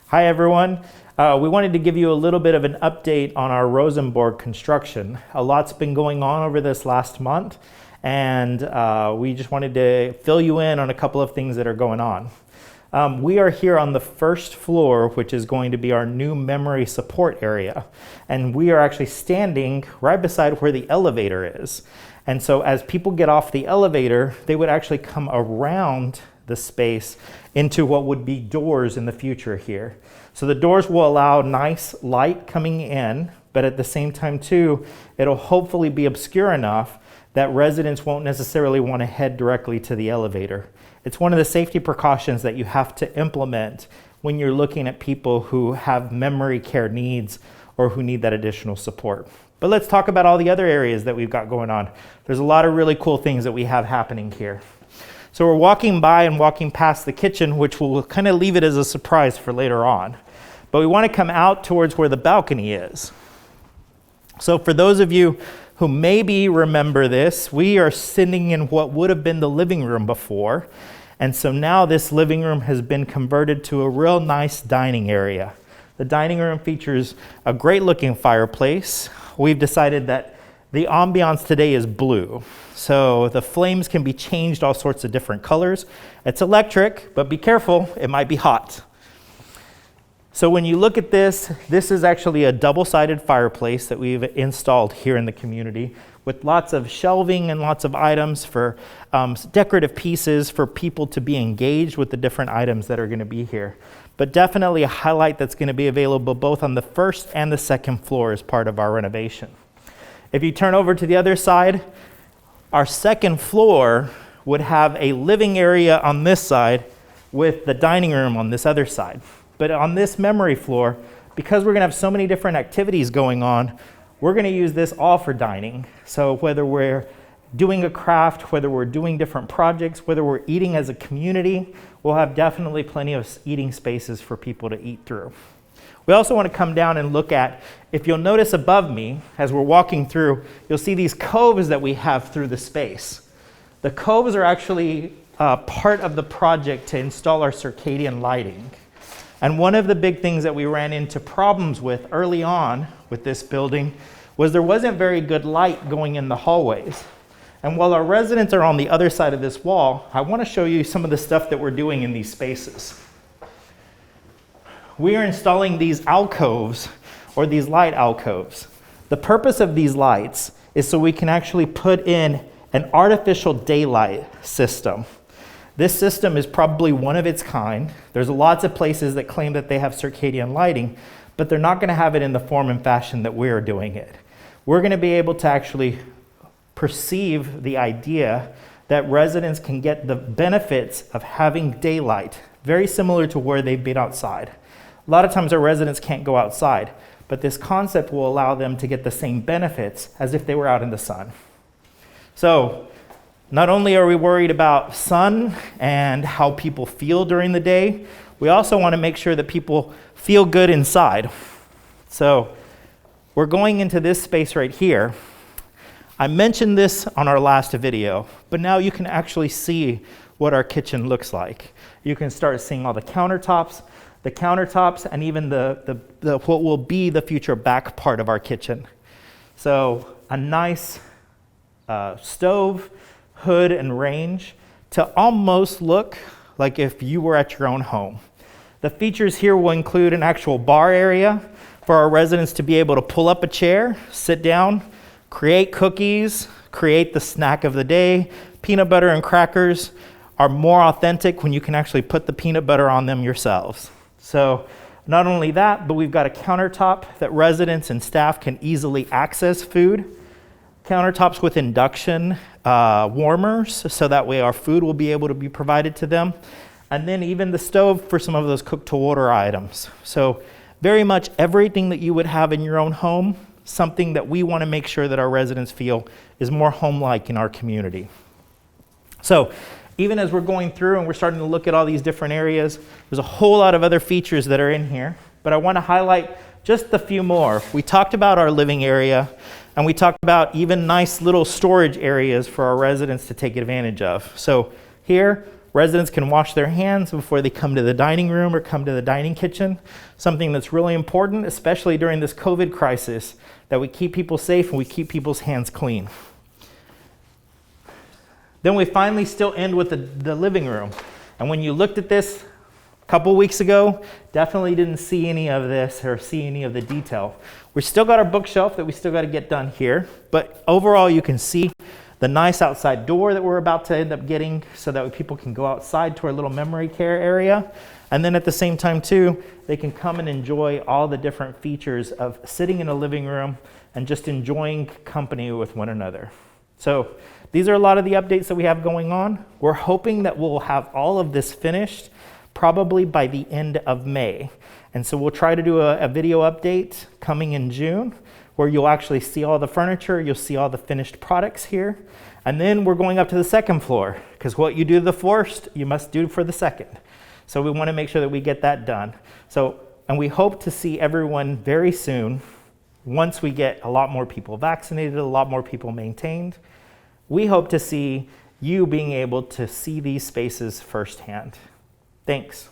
Hi everyone. We wanted to give you a little bit of an update on our Rosenborg construction. A lot's been going on over this last month, and we just wanted to fill you in on a couple of things that are going on. We are here on the first floor, which is going to be our new memory support area. And we are actually standing right beside where the elevator is. And so as people get off the elevator, they would actually come around the space into what would be doors in the future here. So the doors will allow nice light coming in, but at the same time too, it'll hopefully be obscure enough that residents won't necessarily want to head directly to the elevator. It's one of the safety precautions that you have to implement when you're looking at people who have memory care needs or who need that additional support. But let's talk about all the other areas that we've got going on. There's a lot of really cool things that we have happening here. So we're walking by and walking past the kitchen, which will kind of leave it as a surprise for later on. But we want to come out towards where the balcony is. So for those of you who maybe remember this, we are sitting in what would have been the living room before. And so now this living room has been converted to a real nice dining area. The dining room features a great looking fireplace. We've decided that the ambiance today is blue. So the flames can be changed all sorts of different colors. It's electric, but be careful, it might be hot. So when you look at this, this is actually a double-sided fireplace that we've installed here in the community with lots of shelving and lots of items for decorative pieces for people to be engaged with the different items that are going to be here. But definitely a highlight that's going to be available both on the first and the second floor as part of our renovation. If you turn over to the other side, our second floor would have a living area on this side with the dining room on this other side. But on this memory floor, because we're going to have so many different activities going on, we're going to use this all for dining. So whether we're doing a craft, whether we're doing different projects, whether we're eating as a community, we'll have definitely plenty of eating spaces for people to eat through. We also want to come down and look at, if you'll notice above me, as we're walking through, you'll see these coves that we have through the space. The coves are actually part of the project to install our circadian lighting. And one of the big things that we ran into problems with early on with this building was there wasn't very good light going in the hallways. And while our residents are on the other side of this wall, I want to show you some of the stuff that we're doing in these spaces. We are installing these alcoves, or these light alcoves. The purpose of these lights is so we can actually put in an artificial daylight system. This system is probably one of its kind. There's lots of places that claim that they have circadian lighting, but they're not going to have it in the form and fashion that we're doing it. We're going to be able to actually perceive the idea that residents can get the benefits of having daylight, very similar to where they've been outside. A lot of times our residents can't go outside, but this concept will allow them to get the same benefits as if they were out in the sun. So not only are we worried about sun and how people feel during the day, we also want to make sure that people feel good inside. So we're going into this space right here. I mentioned this on our last video, but now you can actually see what our kitchen looks like. You can start seeing all the countertops, and even the what will be the future back part of our kitchen. So a nice stove, hood, and range to almost look like if you were at your own home. The features here will include an actual bar area for our residents to be able to pull up a chair, sit down, create cookies, create the snack of the day. Peanut butter and crackers are more authentic when you can actually put the peanut butter on them yourselves. So not only that, but we've got a countertop that residents and staff can easily access food. Countertops with induction warmers, so that way our food will be able to be provided to them. And then even the stove for some of those cook-to-order items. So very much everything that you would have in your own home, something that we want to make sure that our residents feel is more home-like in our community. So even as we're going through and we're starting to look at all these different areas, there's a whole lot of other features that are in here, but I want to highlight just a few more. We talked about our living area, and we talked about even nice little storage areas for our residents to take advantage of. So here, residents can wash their hands before they come to the dining room or come to the dining kitchen. Something that's really important, especially during this COVID crisis, that we keep people safe and we keep people's hands clean. Then we finally still end with the living room. And when you looked at this a couple weeks ago, definitely didn't see any of this or see any of the detail. We still got our bookshelf that we still got to get done here, but overall you can see the nice outside door that we're about to end up getting so that people can go outside to our little memory care area. And then at the same time too, they can come and enjoy all the different features of sitting in a living room and just enjoying company with one another. So these are a lot of the updates that we have going on. We're hoping that we'll have all of this finished probably by the end of May. And so we'll try to do a video update coming in June where you'll actually see all the furniture, you'll see all the finished products here. And then we're going up to the second floor because what you do to the first, you must do for the second. So we want to make sure that we get that done. And we hope to see everyone very soon once we get a lot more people vaccinated, a lot more people maintained. We hope to see you being able to see these spaces firsthand. Thanks.